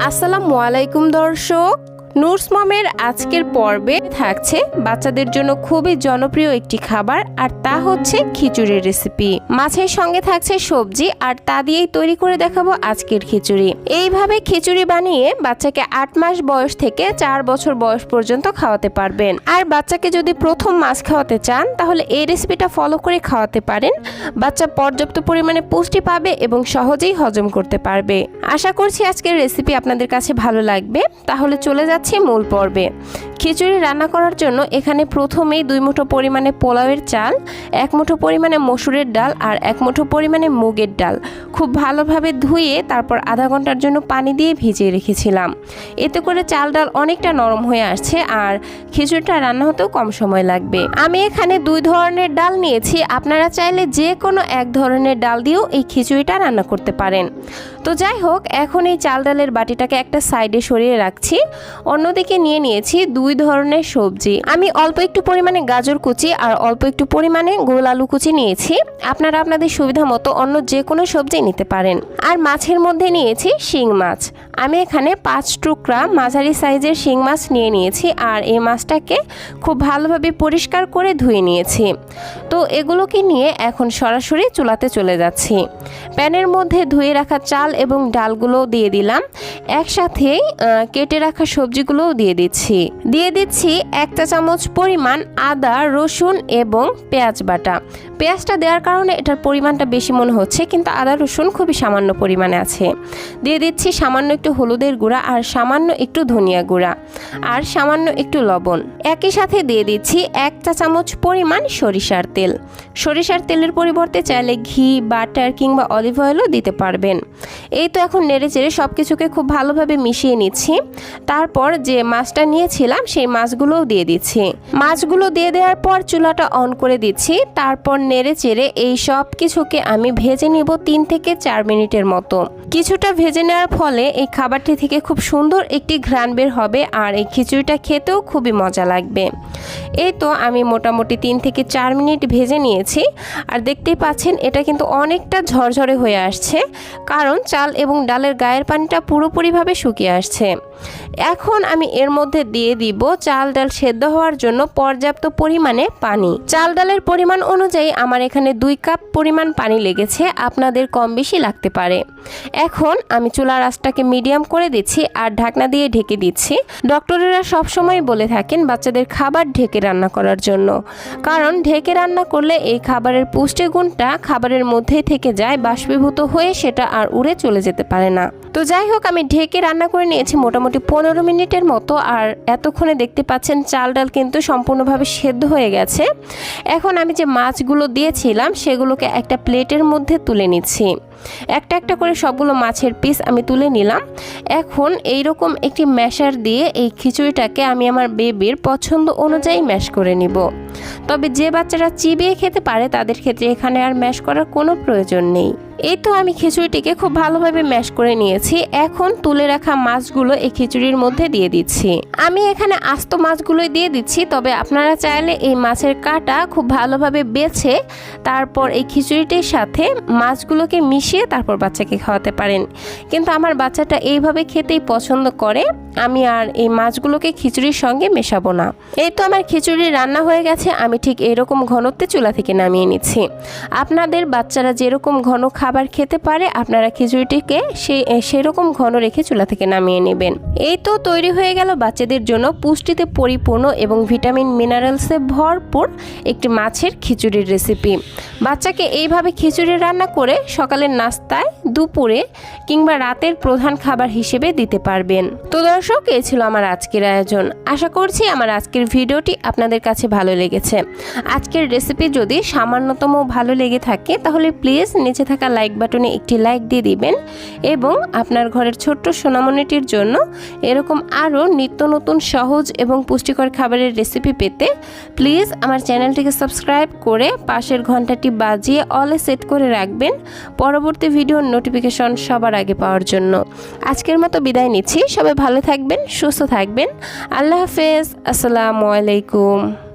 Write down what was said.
আসসালামু আলাইকুম দর্শক, নুরস মমের আজকের পর্বে থাকছে বাচ্চাদের জন্য খুবই জনপ্রিয় একটি খাবার, আর তা হচ্ছে খিচুড়ির রেসিপি। মাছের সঙ্গে থাকছে সবজি, আর তা দিয়েই তৈরি করে দেখাবো আজকের খিচুড়ি। এইভাবে খিচুড়ি বানিয়ে বাচ্চাকে 8 মাস বয়স থেকে 4 বছর বয়স পর্যন্ত খাওয়াতে পারবেন। আর বাচ্চাকে যদি প্রথম মাছ খাওয়াতে চান তাহলে এই রেসিপিটা ফলো করে খাওয়াতে পারেন। বাচ্চা পর্যাপ্ত পরিমাণে পুষ্টি পাবে এবং সহজেই হজম করতে পারবে। আশা করছি আজকের রেসিপি আপনাদের কাছে ভালো লাগবে। তাহলে চলে যাচ্ছে মূল পর্বে। খিচুড়ি রান্না করার জন্য এখানে প্রথমেই 2 মুঠো পরিমাণে পোলাওয়ের চাল, 1 মুঠো পরিমাণে মসুরের ডাল আর 1 মুঠো পরিমাণে মুগের ডাল খুব ভালোভাবে ধুয়ে তারপর আধা ঘন্টার জন্য পানি দিয়ে ভিজিয়ে রেখেছিলাম। এতে করে চাল ডাল অনেকটা নরম হয়ে আসছে আর খিচুড়িটা রান্না হতেও কম সময় লাগবে। আমি এখানে 2 ধরনের ডাল নিয়েছি, আপনারা চাইলে যে কোনো এক ধরনের ডাল দিয়েও এই খিচুড়িটা রান্না করতে পারেন। তো যাই হোক, এখন এই চাল ডালের বাটিটাকে একটা সাইডে সরিয়ে রাখছি। অন্যদিকে নিয়ে নিয়েছি 2 ধরনের সবজি। আমি অল্প একটু পরিমাণে গাজর কুচি আর অল্প একটু পরিমাণে গোল আলু কুচি নিয়েছি। আপনারা আপনাদের সুবিধা মতো অন্য যে কোনো সবজি নিতে পারেন। আর মাছের মধ্যে নিয়েছি শিং মাছ। আমি এখানে 5 টুকরা মাঝারি সাইজের শিং মাছ নিয়ে নিয়েছি, আর এই মাছটাকে খুব ভালোভাবে পরিষ্কার করে ধুয়ে নিয়েছি। তো এগুলোকে নিয়ে এখন সরাসরি চুলাতে চলে যাচ্ছি। প্যানের মধ্যে ধুয়ে রাখা চাল এবং ডালগুলো দিয়ে দিলাম, একসাথেই কেটে রাখা সবজিগুলোও দিয়ে দিচ্ছি। 1 চা চামচ পরিমাণ আদা, রসুন এবং পেঁয়াজ বাটা। পেঁয়াজটা দেওয়ার কারণে এটার পরিমাণটা বেশি মনে হচ্ছে, কিন্তু আদা রসুন খুবই সামান্য পরিমাণে আছে। দিয়ে দিচ্ছি সামান্য একটু হলুদের গুঁড়া আর সামান্য একটু ধনিয়া গুঁড়া আর সামান্য একটু লবণ। একই সাথে দিয়ে দিচ্ছি 1 চা চামচ পরিমাণ সরিষার তেল। সরিষার তেলের পরিবর্তে চাইলে ঘি, বাটার কিংবা অলিভ অয়েলও দিতে পারবেন। এই তো এখন নেড়েচেড়ে সব কিছুকে খুব ভালোভাবে মিশিয়ে নিচ্ছি। তারপর যে মাছটা নিয়েছিলাম সেই মাছগুলোও দিয়ে দিচ্ছি। মাছগুলো দিয়ে দেওয়ার পর চুলাটা অন করে দিচ্ছি। তারপর নেড়েচেড়ে এই সব কিছুকে আমি ভেজে নিব 3 থেকে 4 মিনিটের মতো। কিছুটা ভেজে নেওয়ার ফলে এই খাবারটি থেকে খুব সুন্দর একটি ঘ্রাণ বের হবে, আর এই খিচুড়িটা খেতেও খুবই মজা লাগবে। এই তো আমি মোটামুটি 3 থেকে 4 মিনিট ভেজে নিয়েছি, আর দেখতেই পাচ্ছেন এটা কিন্তু অনেকটা ঝরঝরে হয়ে আসছে, কারণ চাল এবং ডালের গায়ের পানিটা পুরোপুরিভাবে শুকিয়ে আসছে। এখন আমি এর মধ্যে দিয়ে দিব চাল ডাল সেদ্ধ হওয়ার জন্য পর্যাপ্ত পরিমাণে পানি। চাল ডালের পরিমাণ অনুযায়ী আমার এখানে 2 কাপ পরিমাণ পানি লেগেছে, আপনাদের কম বেশি লাগতে পারে। এখন আমি চুলার আঁচটাকে মিডিয়াম করে দিচ্ছি আর ঢাকনা দিয়ে ঢেকে দিচ্ছি। ডক্টরেরা সবসময় বলে থাকেন বাচ্চাদের খাবার ঢেকে রান্না করার জন্য, কারণ ঢেকে রান্না করলে এই খাবারের পুষ্টিগুণটা খাবারের মধ্যেই থেকে যায়, বাষ্পীভূত হয়ে সেটা আর উড়ে চলে যেতে পারে না। তো যাই হোক, আমি ঢেকে রান্না করে নিয়েছি মোটামুটি 15 মিনিটের মতো, আর এতক্ষণে দেখতে পাচ্ছেন চাল ডাল কিন্তু সম্পূর্ণভাবে সেদ্ধ হয়ে গেছে। এখন আমি যে মাছগুলো দিয়েছিলাম সেগুলোকে একটা প্লেটের মধ্যে তুলে নিচ্ছি। একটা একটা করে সবগুলো মাছের পিস আমি তুলে নিলাম। এখন এইরকম একটি ম্যাশার দিয়ে এই খিচুড়িটাকে আমি আমার বেবির পছন্দ অনুযায়ী ম্যাশ করে নিব। তবে যে বাচ্চারা চিবিয়ে খেতে পারে তাদের ক্ষেত্রে এখানে আর ম্যাশ করার কোনো প্রয়োজন নেই। এই তো আমি খিচুড়িটিকে খুব ভালোভাবে ম্যাশ করে নিয়েছি। এখন তুলে রাখা মাছগুলো এই খিচুড়ির মধ্যে দিয়ে দিচ্ছি। আমি এখানে আস্ত মাছগুলোই দিয়ে দিচ্ছি, তবে আপনারা চাইলে এই মাছের কাঁটা খুব ভালোভাবে বেছে তারপর এই খিচুড়িটির সাথে মাছগুলোকে মিশিয়ে তারপর বাচ্চাকে খাওয়াতে পারেন। কিন্তু আমার বাচ্চাটা এইভাবে খেতেই পছন্দ করে, আমি আর এই মাছগুলোকে খিচুড়ির সঙ্গে মেশাবো না। এই তো আমার খিচুড়ি রান্না হয়ে গেছে। আমি ঠিক এরকম ঘনত্বে চুলা থেকে নামিয়ে নিচ্ছি। আপনাদের বাচ্চারা যেরকম ঘন খাবার খেতে পারে আপনারা খিচুড়িটিকে সেরকম ঘন রেখে চুলা থেকে নামিয়ে নেবেন। এই তো তৈরি হয়ে গেল বাচ্চাদের জন্য পুষ্টিতে পরিপূর্ণ এবং ভিটামিন মিনারেলসে ভরপুর একটি মাছের খিচুড়ির রেসিপি। বাচ্চাকে এইভাবে খিচুড়ি রান্না করে সকালের নাস্তায়, দুপুরে কিংবা রাতের প্রধান খাবার হিসেবে দিতে পারবেন। তো দর্শক, এই ছিল আমার আজকের আয়োজন। আশা করছি আমার আজকের ভিডিওটি আপনাদের কাছে ভালো লেগেছে। আজকের রেসিপি যদি সামান্যতম ভালো লেগে থাকে তাহলে প্লিজ নিচে থাকা লাইক বাটনে একটি লাইক দিয়ে দিবেন, এবং আপনার ঘরের ছোট্ট সোনামণিটির জন্য এরকম আরও নিত্য নতুন সহজ এবং পুষ্টিকর খাবারের রেসিপি পেতে প্লিজ আমার চ্যানেলটিকে সাবস্ক্রাইব করে পাশের ঘন্টাটি বাজিয়ে অলে সেট করে রাখবেন পরবর্তী ভিডিওর নোটিফিকেশন সবার আগে পাওয়ার জন্য। আজকের মতো বিদায় নিচ্ছি। সবাই ভালো থাকবেন, সুস্থ থাকবেন। আল্লাহ হাফেজ। আসসালামু আলাইকুম।